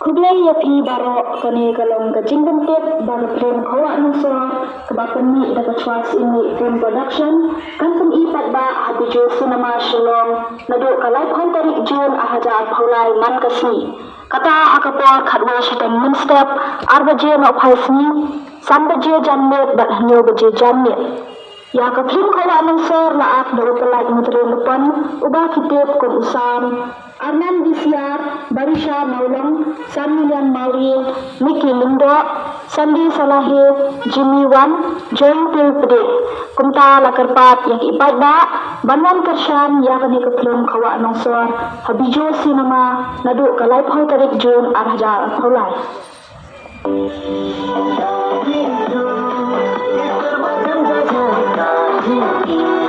Kublai ya pi baro kani kalong ka jinggan tip baru frame kawa nuso kebapan ni dapat cuas ini film production kan pun ipat ba habiju cinema shulong nadu kalai pon tarik jun ahaja paulai man kasi kata akapor khatwa shitan min step arbaje no phaisni sambaje janmet bat hanyo baje janmet ya ka film kawa nuso la ak do pelai mutre lupan ubah kitip kun usam Arnan Disiar, Barisha Maulong, Samilian Mauri, Miki Lindo, Sandi Salahi, Jimmy Wan, Joy Pilpede, Kumta Lakarpat yang ibat ba, Banan Kershan yang kani keplum kawa nongsor, Habijo Cinema, Nadu kalai pau tarik Jun arhaja paulai. Thank you.